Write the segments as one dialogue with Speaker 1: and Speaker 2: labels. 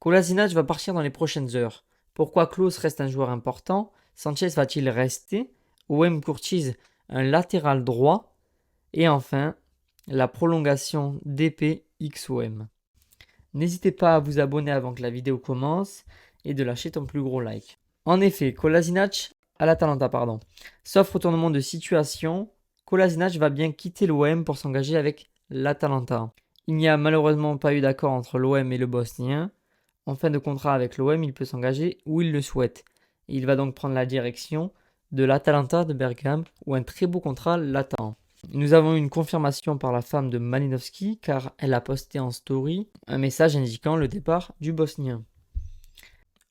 Speaker 1: Kolasinac va partir dans les prochaines heures. Pourquoi Klose reste un joueur important? Sanchez va-t-il rester? OM courtise un latéral droit. Et enfin, la prolongation d'épée XOM. N'hésitez pas à vous abonner avant que la vidéo commence et de lâcher ton plus gros like. En effet, Kolasinac à l'Atalanta, sauf retournement de situation, Kolasinac va bien quitter l'OM pour s'engager avec l'Atalanta. Il n'y a malheureusement pas eu d'accord entre l'OM et le Bosnien. En fin de contrat avec l'OM, il peut s'engager où il le souhaite. Il va donc prendre la direction de l'Atalanta de Bergame où un très beau contrat l'attend. Nous avons eu une confirmation par la femme de Malinowski car elle a posté en story un message indiquant le départ du Bosnien.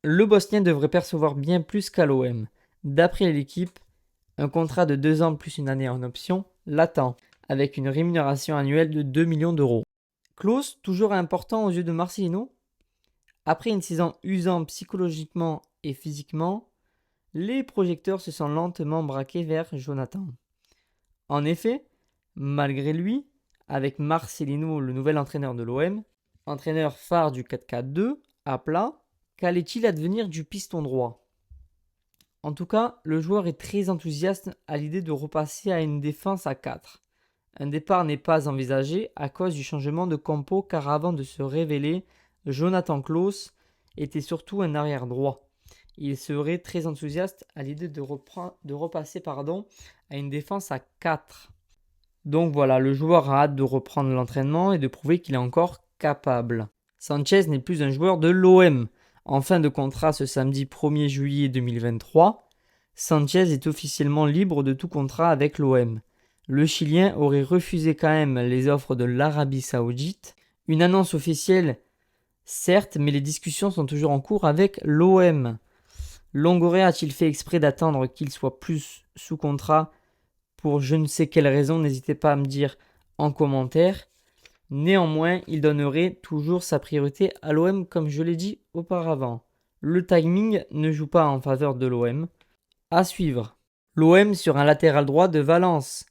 Speaker 1: Le Bosnien devrait percevoir bien plus qu'à l'OM. D'après l'équipe, un contrat de 2 ans plus une année en option l'attend, avec une rémunération annuelle de 2 millions d'euros. Klose, toujours important aux yeux de Marcelino? Après une saison usant psychologiquement et physiquement, les projecteurs se sont lentement braqués vers Jonathan. En effet, malgré lui, avec Marcelino, le nouvel entraîneur de l'OM, entraîneur phare du 4-4-2, à plat, qu'allait-il advenir du piston droit? En tout cas, le joueur est très enthousiaste à l'idée de repasser à une défense à 4. Un départ n'est pas envisagé à cause du changement de compo car avant de se révéler, Jonathan Klose était surtout un arrière droit. Il serait très enthousiaste à l'idée de repasser à une défense à 4. Donc voilà, le joueur a hâte de reprendre l'entraînement et de prouver qu'il est encore capable. Sanchez n'est plus un joueur de l'OM. En fin de contrat ce samedi 1er juillet 2023, Sanchez est officiellement libre de tout contrat avec l'OM. Le Chilien aurait refusé quand même les offres de l'Arabie Saoudite. Une annonce officielle, certes, mais les discussions sont toujours en cours avec l'OM. Longoria a-t-il fait exprès d'attendre qu'il soit plus sous contrat pour je ne sais quelle raison? N'hésitez pas à me dire en commentaire. Néanmoins, il donnerait toujours sa priorité à l'OM comme je l'ai dit auparavant. Le timing ne joue pas en faveur de l'OM. À suivre. L'OM sur un latéral droit de Valence.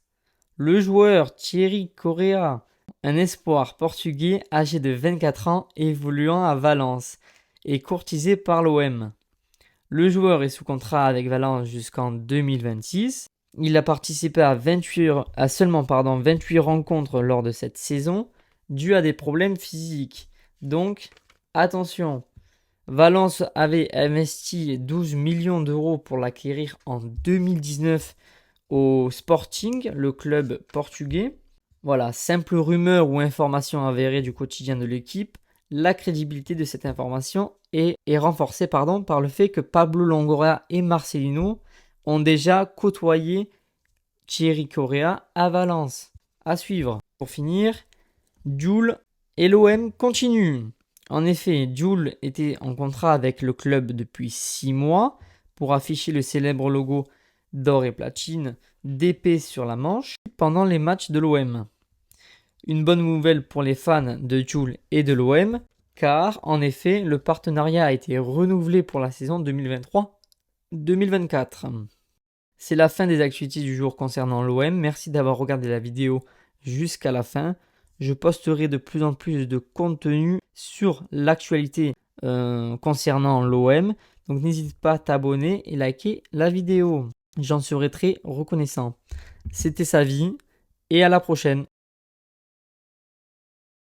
Speaker 1: Le joueur Thierry Correa, un espoir portugais âgé de 24 ans évoluant à Valence, est courtisé par l'OM. Le joueur est sous contrat avec Valence jusqu'en 2026. Il a participé à seulement 28 rencontres lors de cette saison, dû à des problèmes physiques. Donc, attention, Valence avait investi 12 millions d'euros pour l'acquérir en 2019 au Sporting, le club portugais. Voilà, simple rumeur ou information avérée du quotidien de l'équipe. La crédibilité de cette information est renforcée par le fait que Pablo Longoria et Marcelino ont déjà côtoyé Thierry Correa à Valence. À suivre. Pour finir, Jul et l'OM continuent. En effet, Jul était en contrat avec le club depuis 6 mois pour afficher le célèbre logo d'or et platine d'épée sur la manche pendant les matchs de l'OM. Une bonne nouvelle pour les fans de Jul et de l'OM, car en effet, le partenariat a été renouvelé pour la saison 2023-2024. C'est la fin des actualités du jour concernant l'OM. Merci d'avoir regardé la vidéo jusqu'à la fin. Je posterai de plus en plus de contenu sur l'actualité concernant l'OM. Donc n'hésite pas à t'abonner et liker la vidéo. J'en serai très reconnaissant. C'était Savy et à la prochaine.